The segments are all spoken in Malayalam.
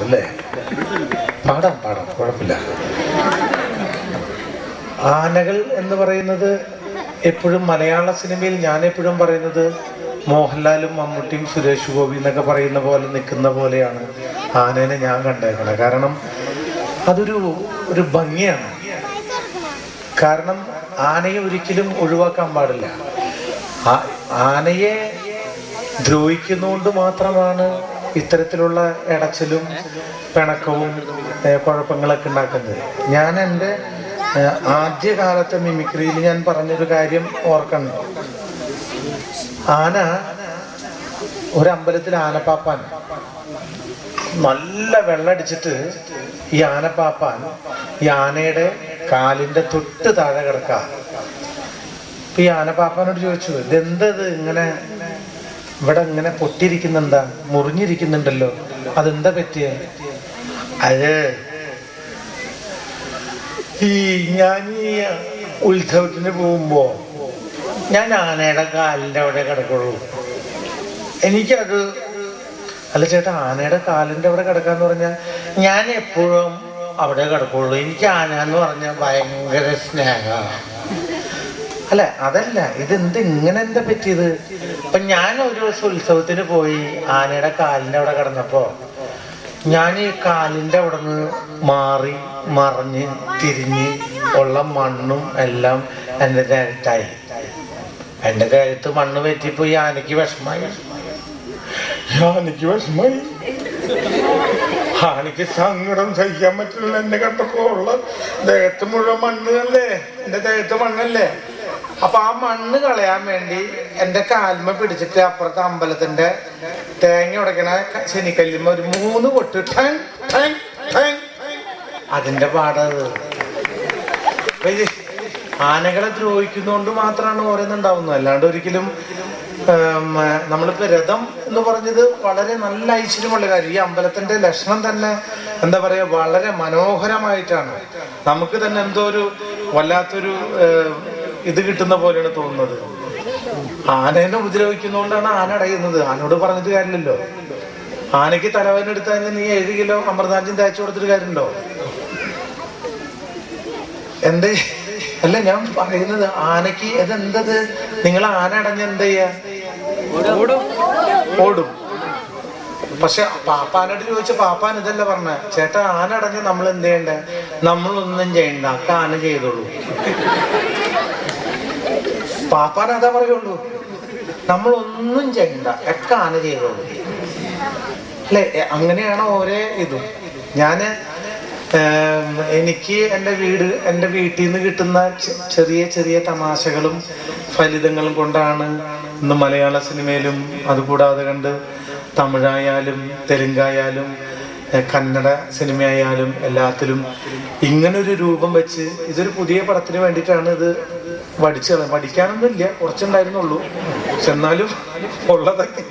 അല്ലേ? പാടാം കുഴപ്പമില്ല. ആനകൾ എന്ന് പറയുന്നത് എപ്പോഴും മലയാള സിനിമയിൽ ഞാൻ എപ്പോഴും പറയുന്നത് മോഹൻലാലും മമ്മൂട്ടിയും സുരേഷ് ഗോപി എന്നൊക്കെ പറയുന്ന പോലെ നിൽക്കുന്ന പോലെയാണ് ആനേനെ ഞാൻ കണ്ടേക്കുന്നത്. കാരണം അതൊരു ഭംഗിയാണ്. കാരണം ആനയെ ഒരിക്കലും ഒഴിവാക്കാൻ പാടില്ല. ആനയെ ദ്രോഹിക്കുന്നതുകൊണ്ട് മാത്രമാണ് ഇത്തരത്തിലുള്ള ഇടച്ചിലും പിണക്കവും കുഴപ്പങ്ങളൊക്കെ ഉണ്ടാക്കുന്നത്. ഞാൻ എൻ്റെ ആദ്യകാലത്തെ മിമിക്രിയിൽ ഞാൻ പറഞ്ഞൊരു കാര്യം ഓർക്കണം. ഒരമ്പലത്തിൽ ആനപ്പാപ്പാൻ നല്ല വെള്ളടിച്ചിട്ട് ഈ ആനപ്പാപ്പാൻ ഈ ആനയുടെ കാലിൻ്റെ തൊട്ട് താഴെ കിടക്കുക. ഈ ആനപ്പാപ്പാനോട് ചോദിച്ചു, ഇതെന്തത് ഇങ്ങനെ ഇവിടെ ഇങ്ങനെ പൊട്ടിയിരിക്കുന്നെന്താ, മുറിഞ്ഞിരിക്കുന്നുണ്ടല്ലോ, അതെന്താ പറ്റിയ? അത് ഞാൻ ഈ ഉത്സവത്തിന് പോകുമ്പോ ഞാൻ ആനയുടെ കാലിൻ്റെ അവിടെ കിടക്കുള്ളൂ. എനിക്കത് അല്ല ചേട്ടാ, ആനയുടെ കാലിൻ്റെ അവിടെ കിടക്കാന്ന് പറഞ്ഞാൽ ഞാൻ എപ്പോഴും അവിടെ കിടക്കുള്ളൂ. എനിക്ക് ആന എന്ന് പറഞ്ഞാൽ ഭയങ്കര സ്നേഹമാണ്. അല്ല അതല്ല, ഇതെന്ത് ഇങ്ങനെ എന്താ പറ്റിയത്? അപ്പൊ ഞാൻ ഒരു ദിവസം ഉത്സവത്തിന് പോയി ആനയുടെ കാലിൻ്റെ അവിടെ കിടന്നപ്പോ ഞാൻ ഈ കാലിൻ്റെ അവിടെ നിന്ന് മാറി മറിഞ്ഞ് തിരിഞ്ഞ് ഉള്ള മണ്ണും എല്ലാം എൻ്റെ ദേഹത്തായി. എൻ്റെ ദേഹത്ത് മണ്ണ് പറ്റിയപ്പോ ഈ ആനയ്ക്ക് വിഷമായി. ആനയ്ക്ക് സങ്കടം സഹിക്കാൻ പറ്റില്ല. എന്നെ കണ്ടപ്പോ ഉള്ള ദേഹത്ത് മുഴുവൻ മണ്ണല്ലേ, എൻ്റെ ദേഹത്ത് മണ്ണല്ലേ. അപ്പൊ ആ മണ്ണ് കളയാൻ വേണ്ടി എൻ്റെ കാൽമ പിടിച്ചിട്ട് അപ്പുറത്തെ അമ്പലത്തിന്റെ തേങ്ങ ഉടക്കണ ശനിക്കല്ലുമ്പ ഒരു 3 പൊട്ട് അതിന്റെ പാടത്. ആനകളെ ദ്രോഹിക്കുന്നതുകൊണ്ട് മാത്രമാണ് ഓരോന്നുണ്ടാവുന്നത്. അല്ലാണ്ട് ഒരിക്കലും നമ്മളിപ്പോ രഥം എന്ന് പറഞ്ഞത് വളരെ നല്ല ഐശ്വര്യമുള്ള കാര്യം. ഈ അമ്പലത്തിന്റെ ലക്ഷണം തന്നെ എന്താ പറയാ, വളരെ മനോഹരമായിട്ടാണ്. നമുക്ക് തന്നെ എന്തോ ഒരു വല്ലാത്തൊരു ഇത് കിട്ടുന്ന പോലെയാണ് തോന്നുന്നത്. ആനേനെ ഉപദ്രവിക്കുന്നതുകൊണ്ടാണ് ആന അടയുന്നത്. ആനോട് പറഞ്ഞിട്ട് കാര്യമില്ലല്ലോ. ആനയ്ക്ക് തലവേദന എടുത്താൽ നീ 7 കിലോ അമൃതാഞ്ജൻ തയ്ച്ചു കൊടുത്തിട്ട് കാര്യമുണ്ടോ? എന്തേ അല്ല ഞാൻ പറയുന്നത്, ആനയ്ക്ക് ഇതെന്തത്, നിങ്ങൾ ആന അടഞ്ഞ എന്താ ചെയ്യാ? ഓടും. പക്ഷെ പാപ്പാനോട് ചോദിച്ച പാപ്പാൻ ഇതല്ല പറഞ്ഞ, ചേട്ടാ ആന അടഞ്ഞ് നമ്മൾ എന്ത് ചെയ്യണ്ടേ? നമ്മളൊന്നും ചെയ്യണ്ട, ഒക്കെ ആന ചെയ്തോളൂ. പാപ്പാൻ അതാ പറയുള്ളൂ, നമ്മളൊന്നും ചെയ്യണ്ട, ഒക്കെ ആന ചെയ്തോളൂ. അല്ലെ? അങ്ങനെയാണ് ഓരോ ഇതും. എനിക്ക് എൻ്റെ വീട്ടിൽ നിന്ന് കിട്ടുന്ന ചെറിയ ചെറിയ തമാശകളും ഫലിതങ്ങളും കൊണ്ടാണ് ഇന്ന് മലയാള സിനിമയിലും അതുകൂടാതെ കണ്ട് തമിഴായാലും തെലുങ്കായാലും കന്നഡ സിനിമയായാലും എല്ലാത്തിലും ഇങ്ങനൊരു രൂപം വെച്ച് ഇതൊരു പുതിയ പടത്തിന് വേണ്ടിയിട്ടാണ് ഇത് വടിക്കാനൊന്നുമില്ല, കുറച്ചുണ്ടായിരുന്നുള്ളൂ. പക്ഷെ എന്നാലും ഉള്ളതൊക്കെ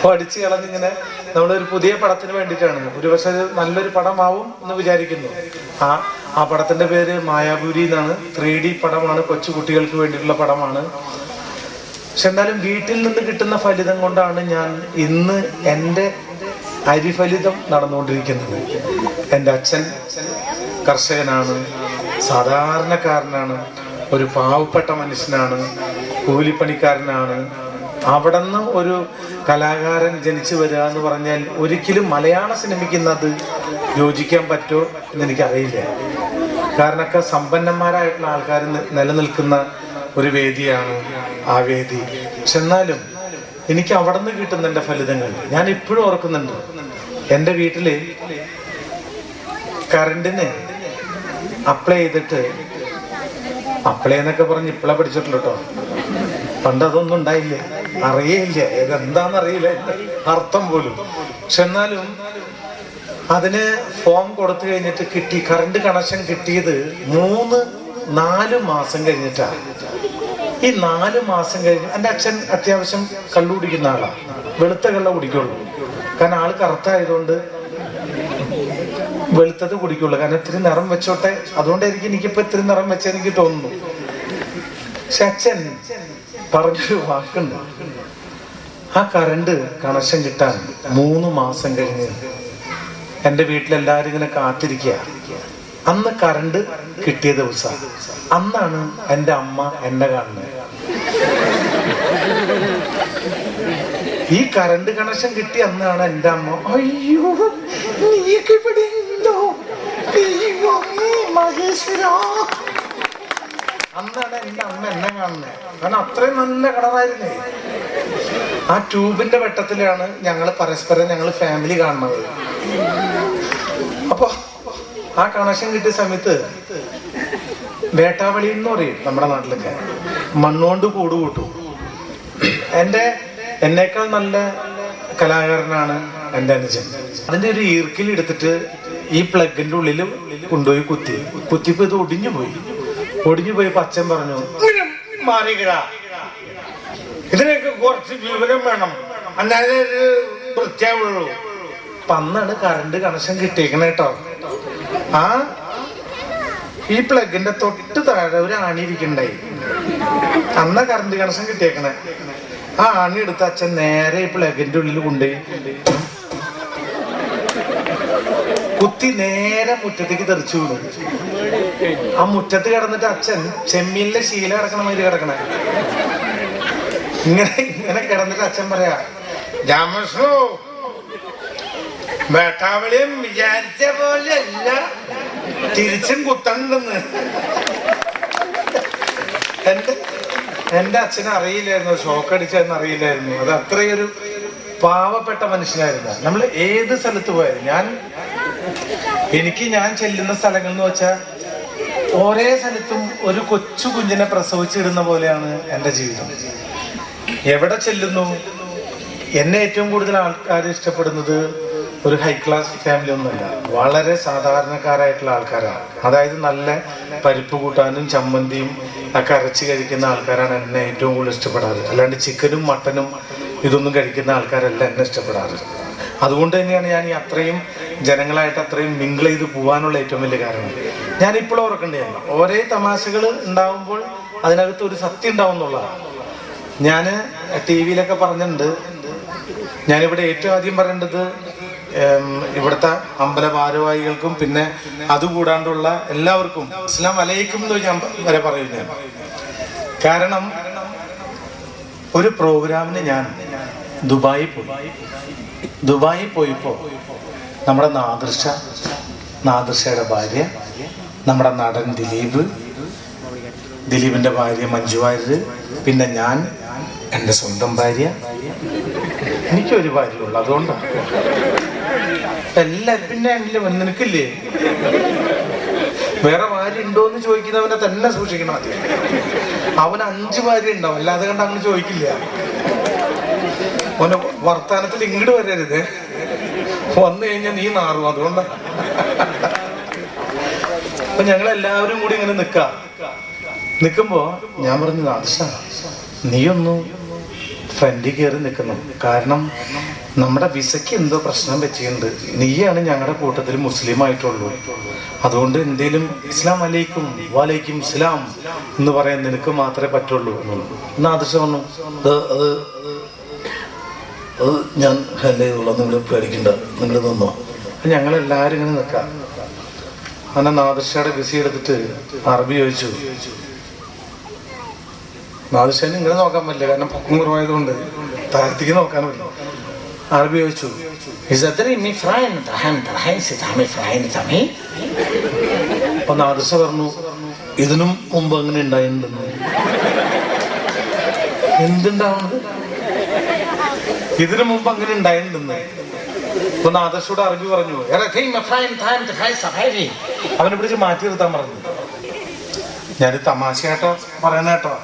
പഠിച്ചു കളഞ്ഞിങ്ങനെ നമ്മളൊരു പുതിയ പടത്തിന് വേണ്ടിയിട്ടാണ്. ഒരു പക്ഷെ നല്ലൊരു പടമാവും എന്ന് വിചാരിക്കുന്നു. ആ പടത്തിന്റെ പേര് മായാപുരി എന്നാണ്. 3D പടമാണ്, കൊച്ചു കുട്ടികൾക്ക് വേണ്ടിയിട്ടുള്ള പടമാണ്. പക്ഷെ എന്നാലും വീട്ടിൽ നിന്ന് കിട്ടുന്ന ഫലിതം കൊണ്ടാണ് ഞാൻ ഇന്ന് എൻ്റെ അരിഫലിതം നടന്നുകൊണ്ടിരിക്കുന്നത്. എൻ്റെ അച്ഛൻ കർഷകനാണ്, സാധാരണക്കാരനാണ്, ഒരു പാവപ്പെട്ട മനുഷ്യനാണ്, കൂലിപ്പണിക്കാരനാണ്. അവിടെ നിന്ന് ഒരു കലാകാരൻ ജനിച്ചു വരിക എന്ന് പറഞ്ഞാൽ ഒരിക്കലും മലയാള സിനിമയ്ക്ക് ഇന്നത് യോജിക്കാൻ പറ്റുമോ എന്നെനിക്കറിയില്ല. കാരണമൊക്കെ സമ്പന്നന്മാരായിട്ടുള്ള ആൾക്കാർ നിലനിൽക്കുന്ന ഒരു വേദിയാണ് ആ വേദി. പക്ഷെ എന്നാലും എനിക്ക് അവിടെ നിന്ന് കിട്ടുന്ന എൻ്റെ ഫലിതങ്ങൾ ഞാൻ ഇപ്പോഴും ഓർക്കുന്നുണ്ട്. എൻ്റെ വീട്ടില് കറണ്ടിന് അപ്ലൈ ചെയ്തിട്ട്, അപ്ലൈ എന്നൊക്കെ പറഞ്ഞ് ഇപ്പോഴാ പഠിച്ചിട്ടുള്ളൂ കേട്ടോ, പണ്ട് അതൊന്നും ഉണ്ടായില്ല, അറിയില്ല, ഇതെന്താന്നറിയില്ല അർത്ഥം പോലും. പക്ഷെ എന്നാലും അതിന് ഫോം കൊടുത്തു കഴിഞ്ഞിട്ട് കിട്ടി, കറണ്ട് കണക്ഷൻ കിട്ടിയത് 3-4 മാസം കഴിഞ്ഞിട്ടാണ്. ഈ 4 മാസം കഴിഞ്ഞ് എൻ്റെ അച്ഛൻ അത്യാവശ്യം കള്ളു കുടിക്കുന്ന ആളാണ്. വെളുത്ത കള്ള കുടിക്കുള്ളൂ, കാരണം ആള് കറുത്തായതുകൊണ്ട് വെളുത്തത് കുടിക്കുള്ളൂ. കാരണം ഇത്തിരി നിറം വെച്ചോട്ടെ, അതുകൊണ്ടായിരിക്കും എനിക്കിപ്പോ ഇത്തിരി നിറം വെച്ചെനിക്ക് തോന്നുന്നു. പക്ഷെ അച്ഛൻ പറഞ്ഞൊരു വാക്കുണ്ട്, ആ കറണ്ട് കണക്ഷൻ കിട്ടാൻ 3 മാസം കഴിഞ്ഞ് എൻ്റെ വീട്ടിലെല്ലാവരും ഇങ്ങനെ കാത്തിരിക്കുക. അന്ന് കറണ്ട് കിട്ടിയ ദിവസം, അന്നാണ് എൻ്റെ അമ്മ എന്നെ കാണുന്നത്. ഈ കറണ്ട് കണക്ഷൻ കിട്ടിയ അന്നാണ് എൻ്റെ അമ്മ, അയ്യോ നീയൊക്കെ ഇവിടെ ഉണ്ടോ മഹേശ്വര. അന്നാണ് എൻ്റെ അമ്മ എന്നെ കാണുന്നത്. കാരണം അത്രയും നല്ല കളറായിരുന്നേ. ആ ട്യൂബിന്റെ വെട്ടത്തിലാണ് ഞങ്ങൾ ഫാമിലി കാണുന്നത്. അപ്പൊ ആ കണക്ഷൻ കിട്ടിയ സമയത്ത് വേട്ടാവളി എന്ന് പറയും നമ്മുടെ നാട്ടിലൊക്കെ, മണ്ണുകൊണ്ട് കൂട് കൂട്ടും. എന്നേക്കാൾ നല്ല കലാകാരനാണ് എൻ്റെ അനുജൻ. അതിന്റെ ഒരു ഈർക്കിൽ എടുത്തിട്ട് ഈ പ്ലഗിന്റെ ഉള്ളിൽ കൊണ്ടുപോയി കുത്തിയപ്പോ ഇത് ഒടിഞ്ഞു പോയി. അച്ഛൻ പറഞ്ഞു, മാറിക്കടാ, ഇതിനൊക്കെ കുറച്ച് വിവരം വേണം, അല്ലാതെ വൃത്തിയാവുള്ളൂ. അപ്പൊ അന്നാണ് കറണ്ട് കണക്ഷൻ കിട്ടിയേക്കണ കേട്ടോ. ഈ പ്ലഗിന്റെ തൊട്ട് താഴെ ഒരു ആണി ഇരിക്കണ്ടായി. അന്നാ കറണ്ട് കണക്ഷൻ കിട്ടിയേക്കണേ. ആ ആണി എടുത്ത് അച്ഛൻ നേരെ ഈ പ്ലഗിന്റെ ഉള്ളിൽ കൊണ്ടുപോയി കുത്തി നേരെ മുറ്റത്തേക്ക് തെറിച്ചു വിടും. ആ മുറ്റത്ത് കിടന്നിട്ട് അച്ഛൻ ചെമ്മീനിലെ ശീല കിടക്കണ മാതിരി കിടക്കണേ. ഇങ്ങനെ കിടന്നിട്ട് അച്ഛൻ പറയാ, രാമകൃഷ്ണു വേട്ടാവളിയും വിചാരിച്ച പോലെ അല്ല, തിരിച്ചും കുത്തണ്ടെന്ന്. എന്റെ അച്ഛനെ അറിയില്ലായിരുന്നു, ഷോക്ക് അടിച്ചതെന്ന് അറിയില്ലായിരുന്നു. അത് അത്രയൊരു പാവപ്പെട്ട മനുഷ്യനായിരുന്നു. നമ്മൾ ഏത് സ്ഥലത്ത് പോയാലും ഞാൻ ചെല്ലുന്ന സ്ഥലങ്ങൾ എന്ന് വെച്ചാൽ ഓരോ സ്ഥലത്തും ഒരു കൊച്ചു കുഞ്ഞിനെ പ്രസവിച്ചിടുന്ന പോലെയാണ് എൻ്റെ ജീവിതം. എവിടെ ചെല്ലുന്നു, എന്നെ ഏറ്റവും കൂടുതൽ ആൾക്കാർ ഇഷ്ടപ്പെടുന്നത് ഒരു ഹൈ ക്ലാസ് ഫാമിലി ഒന്നുമല്ല, വളരെ സാധാരണക്കാരായിട്ടുള്ള ആൾക്കാരാണ്. അതായത് നല്ല പരിപ്പ് കൂട്ടാനും ചമ്മന്തിയും ഒക്കെ അരച്ച് കഴിക്കുന്ന ആൾക്കാരാണ് എന്നെ ഏറ്റവും കൂടുതൽ ഇഷ്ടപ്പെടാറ്. അല്ലാണ്ട് ചിക്കനും മട്ടനും ഇതൊന്നും കഴിക്കുന്ന ആൾക്കാരല്ല എന്നെ ഇഷ്ടപ്പെടാറ്. അതുകൊണ്ട് തന്നെയാണ് ഞാൻ ഈ അത്രയും ജനങ്ങളായിട്ട് അത്രയും മിങ്കിൾ ചെയ്ത് പോകാനുള്ള ഏറ്റവും വലിയ കാരണം. ഞാനിപ്പോഴും ഓർക്കേണ്ടതാണ്, ഓരോ തമാശകൾ ഉണ്ടാവുമ്പോൾ അതിനകത്ത് ഒരു സത്യം ഉണ്ടാവും എന്നുള്ളതാണ്. ഞാൻ ടി വിയിലൊക്കെ പറഞ്ഞിട്ടുണ്ട്. ഞാനിവിടെ ഏറ്റവും ആദ്യം പറയേണ്ടത് ഇവിടുത്തെ അമ്പല ഭാരവാഹികൾക്കും പിന്നെ അതുകൂടാണ്ടുള്ള എല്ലാവർക്കും അസ്സലാം അലൈക്കും എന്ന് ഞാൻ വരെ പറയും ഞാൻ. കാരണം ഒരു പ്രോഗ്രാമിന് ഞാൻ ദുബായിൽ പോയപ്പോൾ നമ്മുടെ നാദിർഷയുടെ ഭാര്യ, നമ്മുടെ നടൻ ദിലീപിന്റെ ഭാര്യ മഞ്ജു വാര്യർ, പിന്നെ ഞാൻ, എൻ്റെ സ്വന്തം ഭാര്യ, എനിക്കൊരു ഭാര്യയുള്ളൂ. അതുകൊണ്ടാണ് എല്ലാരും. പിന്നെ നിനക്കില്ലേ വേറെ ഭാര്യ ഉണ്ടോ എന്ന് ചോദിക്കുന്നവനെ തന്നെ സൂക്ഷിക്കണം. അവന് 5 ഭാര്യ ഉണ്ടാവും, അല്ലാതെ കണ്ട് അങ്ങനെ ചോദിക്കില്ല. അവന്റെ വർത്താനത്തിൽ ഇങ്ങോട്ട് വരരുത്, വന്നു കഴിഞ്ഞാൽ നീ നാറും. അതുകൊണ്ടാണ്. അപ്പൊ ഞങ്ങളെല്ലാവരും കൂടി ഇങ്ങനെ നിൽക്കുമ്പോ ഞാൻ പറഞ്ഞു, നാദിർഷ നീയൊന്നു ഫ്രണ്ടിൽ കയറി നിൽക്കണം. കാരണം നമ്മുടെ വിസയ്ക്ക് എന്തോ പ്രശ്നം പറ്റിയിട്ടുണ്ട്. നീയാണ് ഞങ്ങളുടെ കൂട്ടത്തിൽ മുസ്ലിം ആയിട്ടുള്ളൂ. അതുകൊണ്ട് എന്തേലും ഇസ്ലാം അലൈക്കും വലൈക്കും ഇസ്ലാം എന്ന് പറയാൻ നിനക്ക് മാത്രമേ പറ്റുള്ളൂ എന്നുള്ളൂ. നാദിർഷ പറഞ്ഞു, അത് ഞാൻ ഹാൻഡിൽ ചെയ്തോളാം, നിങ്ങൾ പേടിക്കണ്ട, നിങ്ങൾ നിന്നോ. ഞങ്ങളെല്ലാവരും ഇങ്ങനെ നിൽക്കാം. അങ്ങനെ നാദിർഷയുടെ വിസ എടുത്തിട്ട് അറബി ചോദിച്ചു. നാദിർഷേനെ ഇങ്ങനെ നോക്കാൻ പറ്റില്ല, കാരണം പൊക്കം കുറവായതുകൊണ്ട് താഴത്തേക്ക് നോക്കാൻ പറ്റില്ല. അറബി ചോദിച്ചു, അപ്പൊ നാദിർഷ പറഞ്ഞു, ഇതിനും മുമ്പ് അങ്ങനെ ഉണ്ടായിട്ടുണ്ടെന്ന്. എന്തുണ്ടാവുന്നത്? ഇതിനു മുമ്പ് അങ്ങനെ ഉണ്ടായിട്ടുണ്ടെന്ന്. അപ്പൊ നാദിർഷയോട് അറബി പറഞ്ഞു, അവനെ പിടിച്ച് മാറ്റി നിർത്താൻ പറഞ്ഞു. ഞാൻ തമാശയായിട്ടോ പറയുന്ന കേട്ടോ.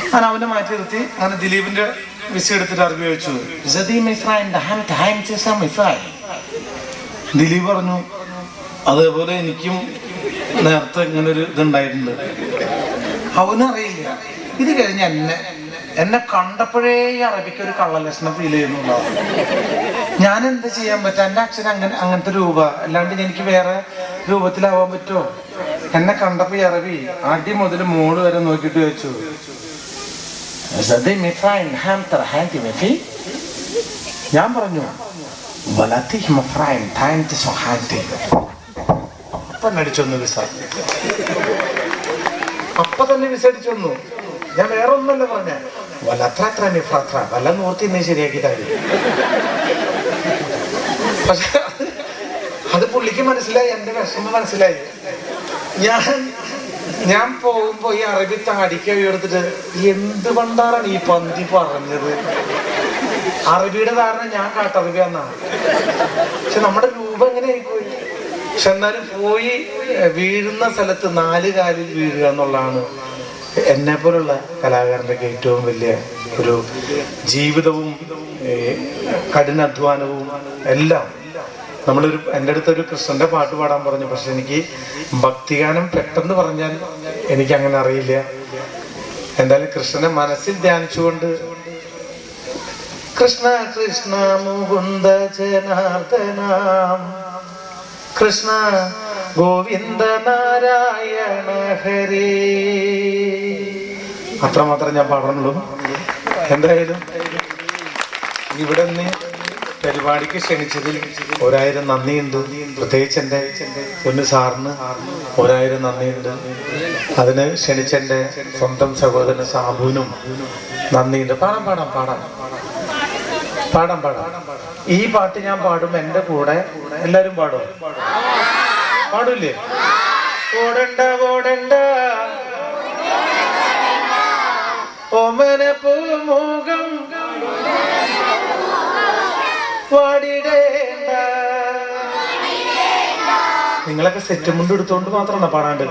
അങ്ങനെ അവനെ മാറ്റി നിർത്തി. അങ്ങനെ ദിലീപിന്റെ വിസ എടുത്തിട്ട് അറബി ചോദിച്ചു. ദിലീപ് പറഞ്ഞു, അതേപോലെ എനിക്കും നേരത്തെ ഇങ്ങനെ ഒരു ഇതുണ്ടായിട്ടുണ്ട്. അവനറിയില്ല. ഇത് കഴിഞ്ഞ് എന്നെ കണ്ടപ്പോഴേ ഈ അറബിക്ക് ഒരു കള്ളലക്ഷണം ഫീൽ ചെയ്യുന്നുണ്ടാവും. ഞാൻ എന്ത് ചെയ്യാൻ പറ്റും? എൻ്റെ അച്ഛൻ അങ്ങനത്തെ രൂപ, അല്ലാണ്ട് എനിക്ക് വേറെ രൂപത്തിലാവാൻ പറ്റുമോ? എന്നെ കണ്ടപ്പോ ഈ അറബി അടി മുതൽ മോള് വരെ നോക്കിട്ട് വെച്ചു. ഞാൻ പറഞ്ഞു, അപ്പൊ അടിച്ചൊന്നു വിസ, അപ്പൊ തന്നെ വിസ അടിച്ചു വന്നു. ഞാൻ വേറെ ഒന്നല്ല പറഞ്ഞ വലത്ര നിഫ്രാത്ര വല്ല നോർത്തി എന്നെ ശരിയാക്കി തരും. പക്ഷെ അത് പുള്ളിക്ക് മനസ്സിലായി, എന്റെ വിഷമം മനസ്സിലായി. ഞാൻ പോകുമ്പോ ഈ അറബി താടിക്ക് എടുത്തിട്ട് എന്ത് പണ്ടാറാണ് ഈ പന്തി പറഞ്ഞത്. അറബിയുടെ ധാരണ ഞാൻ കാട്ടറബി എന്നാണ്. പക്ഷെ നമ്മുടെ രൂപ എങ്ങനെ ആയിപ്പോയി. പക്ഷെ എന്നാലും പോയി വീഴുന്ന സ്ഥലത്ത് 4 കാലിൽ വീഴുക എന്നുള്ളതാണ് എന്നെ പോലുള്ള കലാകാരന്റെ ഏറ്റവും വലിയ ഒരു ജീവിതവും കഠിനാധ്വാനവും എല്ലാം. എൻ്റെ അടുത്തൊരു കൃഷ്ണന്റെ പാട്ട് പാടാൻ പറഞ്ഞു. പക്ഷെ എനിക്ക് ഭക്തിഗാനം പെട്ടെന്ന് പറഞ്ഞാൽ എനിക്ക് അങ്ങനെ അറിയില്ല. എന്തായാലും കൃഷ്ണനെ മനസ്സിൽ ധ്യാനിച്ചുകൊണ്ട് കൃഷ്ണ കൃഷ്ണ മുകുന്ദ ജനാർദ്ദനാം കൃഷ്ണ ഗോവിന്ദ നാരായണ ഹരേ, അത്രമാത്രം ഞാൻ പാടുന്നുള്ളൂ. എന്തായാലും ഇവിടെ നിന്ന് പരിപാടിക്ക് ക്ഷണിച്ചതിൽ 1000 നന്ദിയുണ്ട്. പ്രത്യേകിച്ച് എൻ്റെ പൊന്നു സാറിന് 1000 നന്ദിയുണ്ട്. അതിന് ക്ഷണിച്ച എൻ്റെ സ്വന്തം സഹോദരൻ സാബുവിനും നന്ദിയുണ്ട്. പാടാം. ഈ പാട്ട് ഞാൻ പാടും, എൻ്റെ കൂടെ എല്ലാരും പാടും. പാടൂല്ലേ? ഓടണ്ട ഓമന പൂമുഖം വാടിടേണ്ട. നിങ്ങളൊക്കെ സെറ്റ് മുണ്ട് എടുത്തോണ്ട് മാത്രമാണ് പാടാണ്ട്.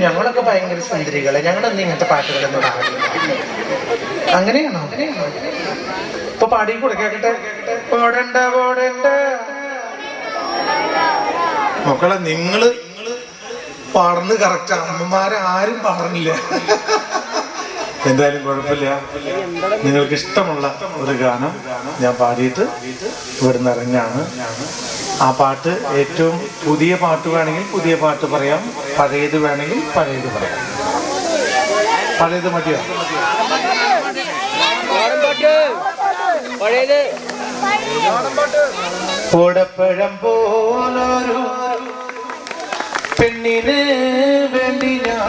ഞങ്ങളൊക്കെ ഭയങ്കര സുന്ദരികളെ, ഞങ്ങളൊന്നും ഇങ്ങനത്തെ പാട്ടുകളൊന്നും പാടില്ല. അങ്ങനെയാണോ? ഇപ്പൊ പാടി കൊടുക്കട്ടെ. ഓടണ്ട മക്കളെ, നിങ്ങള് പാടുന്നത് കറക്റ്റ്. അമ്മമാരാരും പാടുന്നില്ല. എന്തായാലും കുഴപ്പമില്ല. നിങ്ങൾക്ക് ഇഷ്ടമുള്ള ഒരു ഗാനം ഞാൻ പാടിയിട്ട് ഇവിടുന്ന് ഇറങ്ങാണ്. ആ പാട്ട് ഏറ്റവും പുതിയ പാട്ട് വേണമെങ്കിൽ പുതിയ പാട്ട് പറയാം, പഴയത് വേണമെങ്കിൽ പഴയത് പറയാം. പഴയത് മതിയോ? ഓടപ്പഴം പോലൊരു പെണ്ണിന് വേണ്ടി ഞാൻ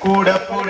കൂടപ്പുഴ